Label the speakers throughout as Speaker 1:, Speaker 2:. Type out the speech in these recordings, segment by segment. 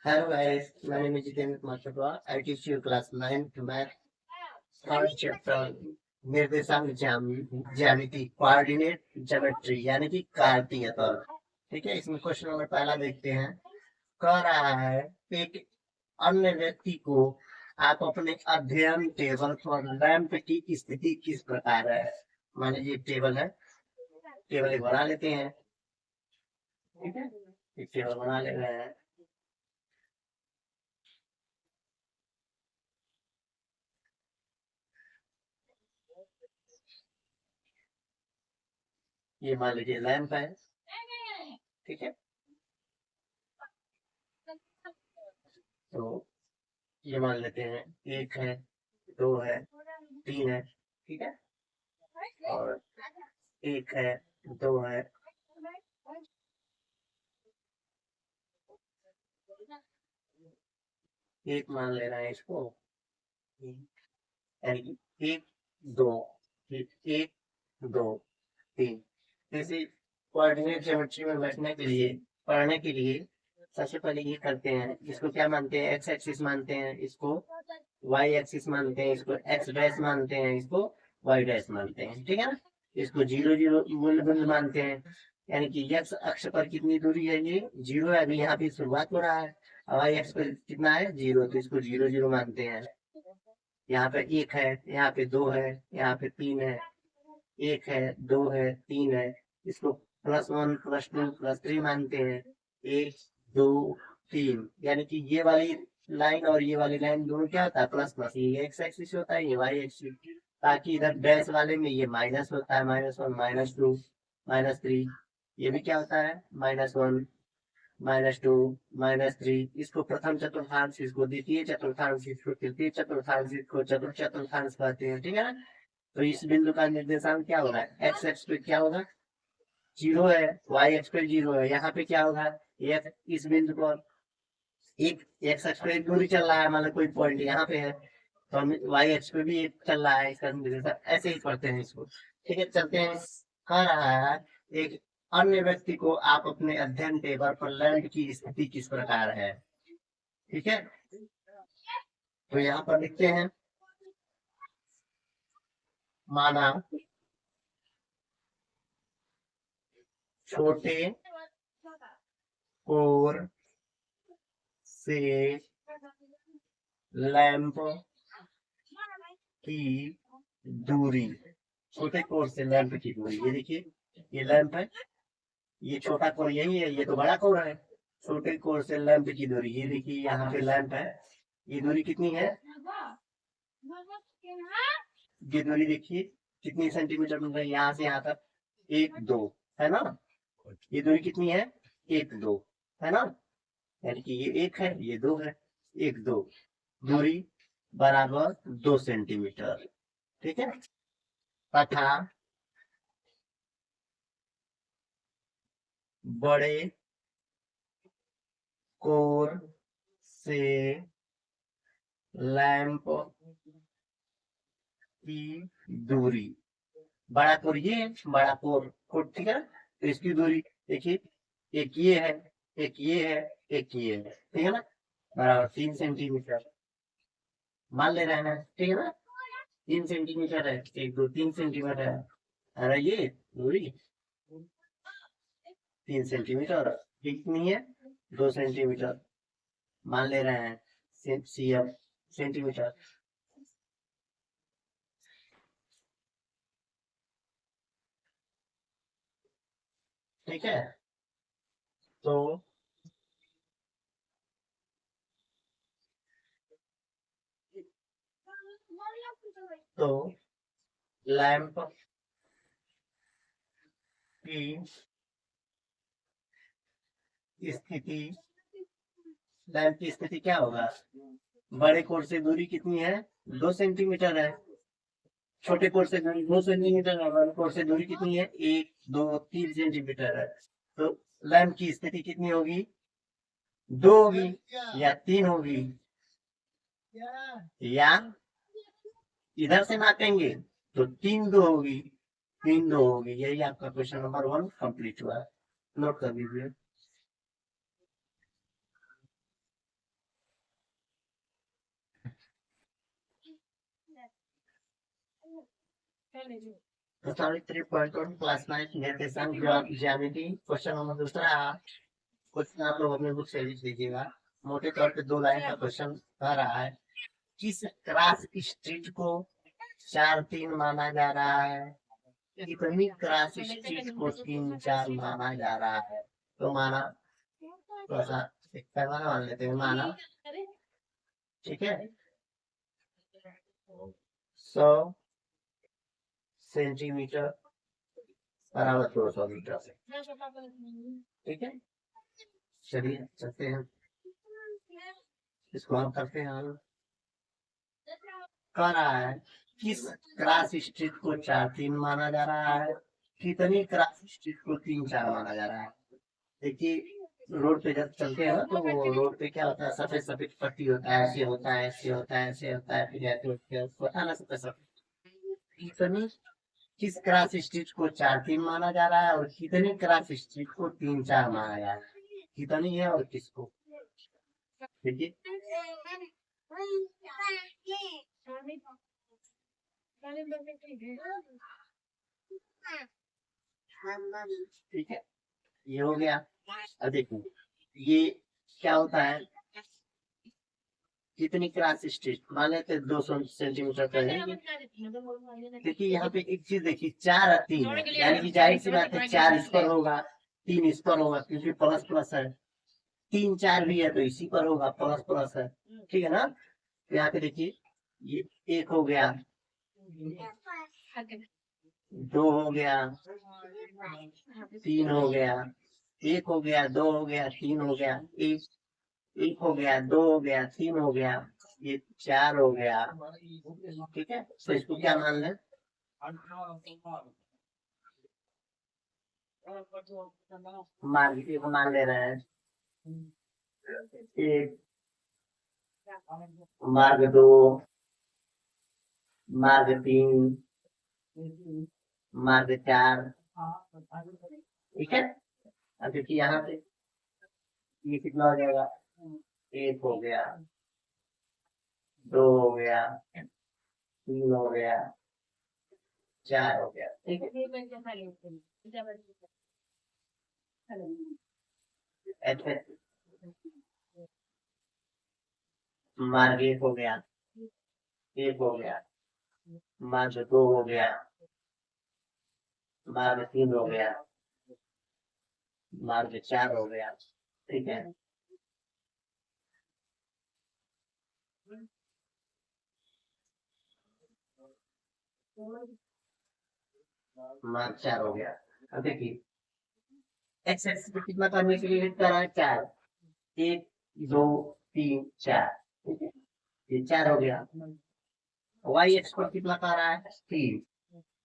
Speaker 1: Hello guys, my name is Jitendra Kumar Chopra. I teach you class 9th math third chapter निर्देशांक ज्यामिति coordinate geometry यानी कि कार्तीय तल। ठीक है, इसमें क्वेश्चन नंबर पहला देखते हैं। कह रहा है एक अन्य व्यक्ति को आप अपने अध्ययन टेबल पर लैंप की स्थिति किस प्रकार है। मान लीजिए टेबल है, टेबल एक बना लेते हैं। ठीक है, एक टेबल बना ले रहे हैं। ये मान लीजिए लैंप है। ठीक है, तो ये मान लेते हैं एक है, दो है, तीन है। ठीक है, और एक है, दो है, एक मान ले रहा है इसको, यानी कि एक दो, एक दो तीन। जैसे कोऑर्डिनेट ज्योमेट्री में बैठने के लिए, पढ़ने के लिए सबसे पहले ये करते हैं, इसको क्या मानते हैं, एक्स एक्सिस मानते हैं, इसको वाई एक्सिस मानते हैं, इसको एक्स डैश मानते हैं, इसको वाई डैश मानते हैं। ठीक है ना, इसको जीरो जीरो मूल बिंदु मानते हैं, यानी कि एक्स अक्ष पर कितनी दूरी है, ये जीरो है, अभी यहाँ पे शुरुआत हो रहा है। वाई एक्स पर कितना है, जीरो, तो इसको जीरो जीरो मानते हैं। यहाँ पे एक है, यहाँ पे दो है, यहाँ पे तीन है, एक है, दो है, तीन है, इसको plus one plus two plus three मानते हैं। एक दो तीन, यानी कि ये वाली लाइन और ये वाली लाइन दोनों क्या होता है, प्लस प्लस, ये एक्स एक्सिस होता है, ये वाई एक्सिस। ताकि इधर डैश वाले में ये माइनस होता है, minus one minus two minus three, ये भी क्या होता है, minus one minus two minus three. इसको प्रथम चतुर्थांश, इसको द्वितीय चतुर्थांश, इसको तृतीय चतुर्थांश, इसको चतुर्थ चतुर्थांश कहते हैं। ठीक है ना, तो इस बिंदु का निर्देशांक क्या होगा, एक्स एक्स पे क्या होगा, जीरो है, वाई एक्स पे जीरो है। यहाँ पे क्या होगा, एक इस बिंदु पर एक एक्स एक्स पे एक दूरी चल रहा है, मतलब कोई पॉइंट यहाँ पे है, तो हम वाई एक्स पे भी एक चल रहा है, इसका निर्देशांक ऐसे ही पढ़ते हैं इसको। ठीक है, चलते हैं। कह रहा है एक अन्य व्यक्ति को आप अपने अध्ययन टेबल पर लैंप की स्थिति किस प्रकार है। ठीक है, तो यहाँ पर लिखते हैं, माना छोटे कोर से लैंप की दूरी, छोटे कोर से लैंप की दूरी, ये देखिए ये लैंप है, ये छोटा कोर यही है, ये तो बड़ा कोर है। छोटे कोर से लैंप की दूरी, ये देखिए यहाँ पे लैंप है, ये दूरी कितनी है, ये दूरी देखिए कितनी सेंटीमीटर मिल रही है, यहाँ से यहाँ तक एक दो है ना, ये दूरी कितनी है, एक दो है ना, यानी कि ये एक है, ये दो है, एक दो, दूरी बराबर 2 सेंटीमीटर। ठीक है, तथा बड़े कोर से लैंप की दूरी, बड़ा कोर ये है, बड़ा कोर ठीक है, तो इसकी दूरी देखिए, एक ये है, एक ये है, एक ये है। ठीक है ना, बराबर 3 सेंटीमीटर मान ले रहे हैं। ठीक है ना, 3 सेंटीमीटर है, एक दो 3 सेंटीमीटर है, अरे ये दूरी 3 सेंटीमीटर, कितनी है, 2 सेंटीमीटर मान ले रहे हैं, सीएम सेंटीमीटर। ठीक है, तो लैंप की स्थिति, लैंप की स्थिति क्या होगा, बड़े कोर से दूरी कितनी है, 2 सेंटीमीटर है, छोटे कोर से दूरी 2 सेंटीमीटर है, बड़े कोर से दूरी कितनी है, 1 2 3 सेंटीमीटर है। तो लैंप की स्थिति कितनी होगी, 2 होगी या 3 होगी, या इधर से नापेंगे तो 3 2 होगी, 3 2 होगी। यही आपका क्वेश्चन नंबर 1 कंप्लीट हुआ है, नोट कर लीजिए। Sorry, 3.1 क्लास 9 निर्देशांक ज्यामिति क्वेश्चन नंबर दूसरा। क्वेश्चन आप लोग अपने बुक से लिख लीजिएगा। मोटे तौर पे 2 लाइन का क्वेश्चन आ रहा है। किस क्रॉस स्ट्रीट को 4-3 माना जा रहा है? कितनी क्रॉस स्ट्रीट को 3-4 माना जा रहा है? तो माना, थोड़ा सा एक पैमाना मान लेते हैं, माना, ठीक है, 100 सेंटीमीटर बराबर 200 मीटर से, ठीक है। चलिए चलते हैं, इसको हम करते हैं। कह रहा है किस क्रॉस स्ट्रीट को 4-3 माना जा रहा है? कितनी क्रॉस स्ट्रीट को 3-4 माना जा रहा है? देखिए, रोड पे जब चलते हैं ना, तो वो रोड पे क्या होता है, सफेद सफेद पट्टी होता है, ऐसे होता है, ऐसे होता है, ऐसे होता है, फिर ऐसे होता है, होता है ना सफेद सफेद। कितनी, किस क्रॉस स्ट्रीट को 4-3 माना जा रहा है और कितनी क्रॉस स्ट्रीट को 3-4 माना जा रहा है? कितनी है और किसको? देखिए, ठीक है, ये हो गया। अब देखो, ये क्या होता है, कितनी क्रॉस स्ट्रीट मान लेते 200 सेंटीमीटर का है। देखिए यहाँ पे एक चीज देखिए, 4 और 3 है, यानी कि जाहिर सी बात है 4 इस पर होगा, 3 इस पर होगा, क्योंकि प्लस प्लस है। 3-4 भी है तो इसी पर होगा, प्लस प्लस है, ठीक है ना। यहाँ पे देखिए, ये 1 हो गया, 2 हो गया, 3 हो गया, 1 हो गया, 2 हो गया, 3 हो गया, 1 हो गया, 2 हो गया, 3 हो गया, ये 4 हो गया, ठीक है। तो इसको क्या मान लें, मान ले रहे हैं, एक, मार्ग 2, मार्ग 3, मार्ग 4, ठीक है। अब देखिए यहाँ पे ये कितना हो जाएगा, 1 हो गया, 2 हो गया, 3 हो गया, 4 हो गया, ठीक है। ऐसे मार्ग 1 हो गया, 1 हो गया, मार्ग 2 हो गया, मार्ग 3 हो गया, मार्ग 4 हो गया, ठीक है। मार्ग 4 हो गया। अब देखिए, एक्स एक्सिस पे कितना करने के लिए लिखता है 4, 1 2 3 4, ठीक है, ये 4 हो गया। वाई एक्स पर कितना कर रहा है 3,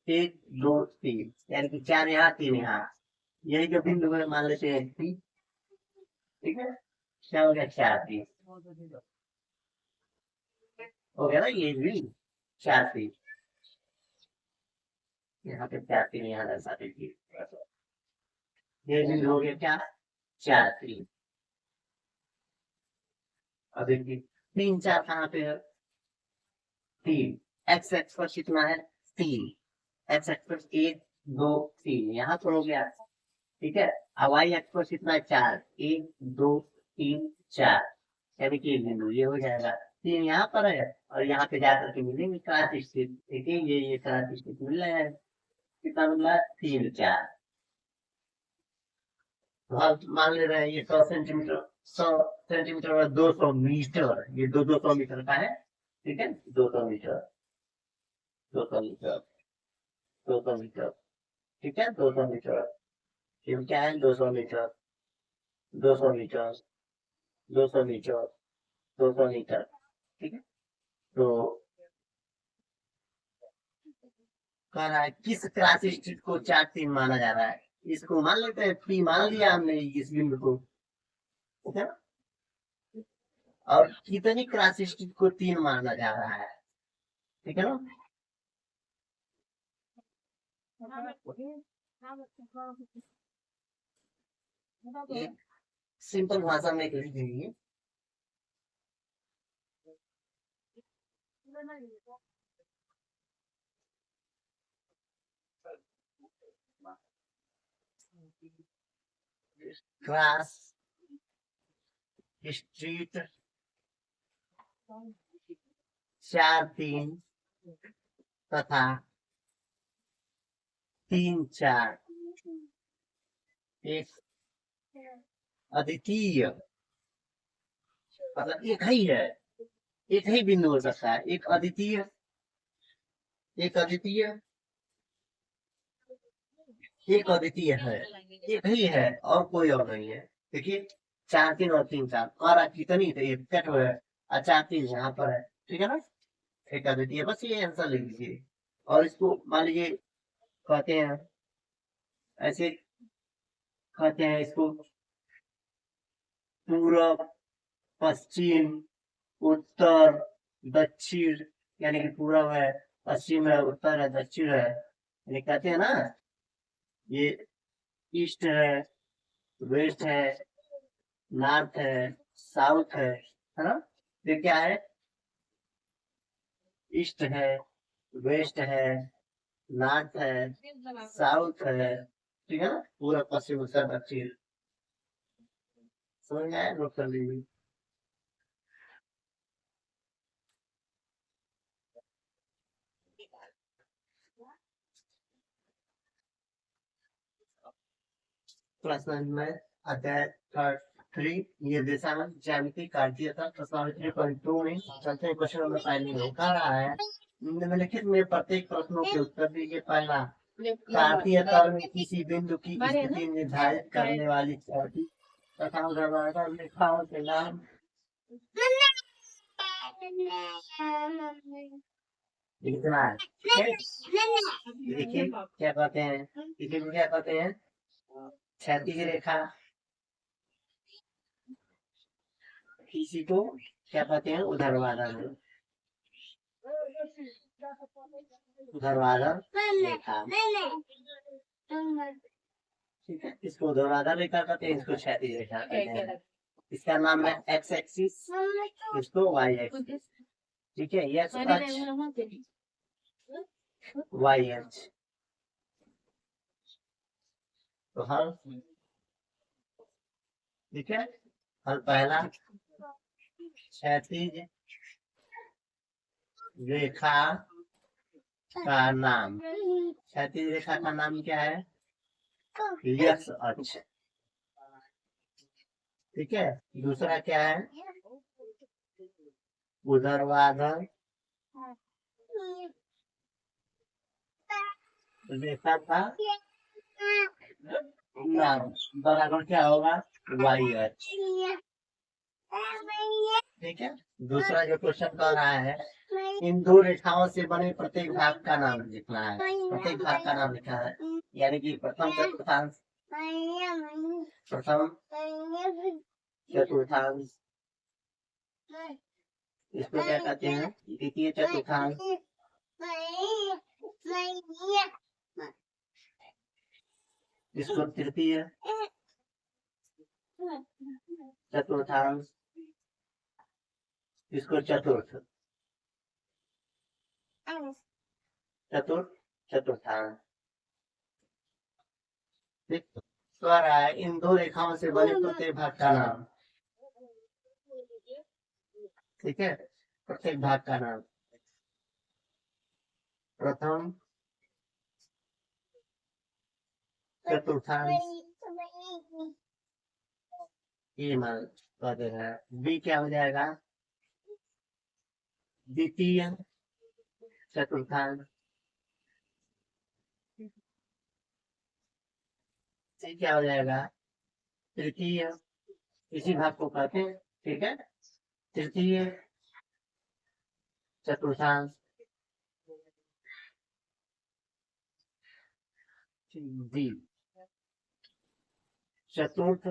Speaker 1: 1 2 3, यानी कि 4 यहाँ 3 यहाँ, यही जो बिंदु है मान लेते हैं 3, ठीक है। क्या हो गया 4-3 हो गया ना, ये भी 4-3, यहाँ पे 4-3 यहाँ दर्शा दीजिए, ये बिंदु हो गया क्या 4-3। अब देखिए 3-4 कहाँ पे है, 3, एक्स एक्स पर कितना है 3, एक्स एक्स पर 1 2 3 यहाँ पर हो गया, ठीक है। अब वाई एक्स पर कितना है 4, 1 2 3 4, यानी कि एक बिंदु ये हो जाएगा। 3 यहाँ पर है और यहाँ पे जाकर के मिलेंगे क्रॉस स्ट्रीट, ठीक है, ये क्रॉस स्ट्रीट मिल रहा है, कितना मिल रहा है 3-4। तो हम मान ले रहे हैं ये 100 सेंटीमीटर, 100 सेंटीमीटर और 200 मीटर, ये 200 मीटर का है, ठीक है, 200 मीटर, 200 मीटर, 200 मीटर, ठीक है, 200 मीटर, ये क्या है 200 मीटर, 200 मीटर, 200 मीटर, 200 मीटर, ठीक है। तो कह रहा है किस क्रॉस स्ट्रीट को 4-3 माना जा रहा है, इसको मान लेते हैं, पी मान लिया हमने इस बिंदु को, ठीक है। और कितनी क्रॉस स्ट्रीट को 3 माना जा रहा है, ठीक है ना। सिंपल भाषा में लिख दीजिए, क्लास, स्ट्रीट, 4 3 तथा 3 4 एक अद्वितीय, मतलब एक ही है, एक ही बिंदु हो सकता है, एक अद्वितीय, एक अद्वितीय, एक अद्वितीय है, एक ही है और कोई और नहीं है। देखिए 4 3 और 3 4 और कितनी तो एक सेट है और 4 3 यहाँ पर है, ठीक है ना, एक अद्वितीय, बस ये आंसर लिख दीजिए। और इसको मान लीजिए कहते हैं, ऐसे कहते हैं इसको पूरब, पश्चिम, उत्तर, दक्षिण, यानी कि पूरब है, पश्चिम है, उत्तर है, दक्षिण है, यानी कहते हैं ना, ये ईस्ट है, वेस्ट है, नॉर्थ है, साउथ है ना, ये क्या है, ईस्ट है, वेस्ट है, नॉर्थ है, साउथ है, ठीक है ना, पूरा पश्चिम उत्तर दक्षिण, समझ में आया, नोट कर लीजिए। क्लास 9 में अध्याय 3 निर्देशांक ज्यामिति कार्यता प्रश्न 3.2 में चलते हैं क्वेश्चन नंबर 5 में कह रहा है निम्नलिखित में प्रत्येक प्रश्नों के उत्तर दीजिए। पहला, कार्तीय तल में किसी बिंदु की स्थिति निर्धारित करने वाली चौथी तथा उर्ध्वाधर रेखाओं के नाम। इतना देखिए क्या कहते हैं, इसे क्या कहते हैं, क्षैतिज रेखा, किसी को क्या कहते हैं, ऊर्ध्वाधर, ऊर्ध्वाधर रेखा, ठीक है, इसको ऊर्ध्वाधर रेखा कहते हैं, इसको क्षैतिज रेखा कहते हैं। इसका नाम है एक्स एक्सिस, इसको वाई एक्सिस, ठीक है, यस वाई एच। तो हल, ठीक है, हल पहला, क्षैतिज रेखा का नाम, क्षैतिज रेखा का नाम क्या है, यस अक्ष, ठीक है। दूसरा क्या है, ऊर्ध्वाधर रेखा का नाम बराबर क्या होगा, वाई एच, ठीक है। दूसरा जो क्वेश्चन कह रहा है, इन दो रेखाओं से बने प्रत्येक भाग का नाम लिखना है, प्रत्येक भाग का नाम लिखना है, यानी कि प्रथम चतुर्थांश, प्रथम चतुर्थांश, इसको क्या कहते हैं, द्वितीय चतुर्थांश, इसको तृतीय चतुर्थांश, इसको चतुर्थ चतुर्थांश, ठीक। तो आ रहा है इन दो रेखाओं से बने प्रत्येक भाग का नाम, ठीक है, प्रत्येक भाग का नाम, प्रथम चतुर्थांश, ये मान कहते हैं। बी क्या हो जाएगा, द्वितीय चतुर्थांश, सी क्या हो जाएगा, तृतीय, इसी भाग को कहते हैं, ठीक है, तृतीय चतुर्थांश, डी चतुर्थ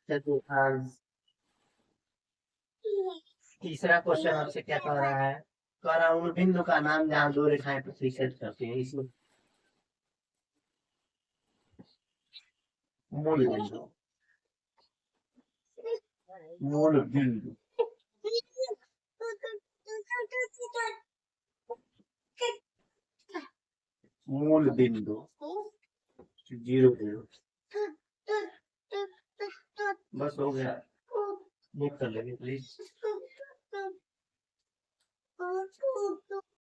Speaker 1: चतुर्थांश। तीसरा क्वेश्चन आपसे क्या कह रहा है, कह रहा उन बिंदु का नाम जहाँ दो रेखाएं प्रतिच्छेद करती हैं, इसमें मूल बिंदु, मूल बिंदु, मूल बिंदु, जीरो जीरो। बस हो गया, नोट कर लेंगे प्लीज।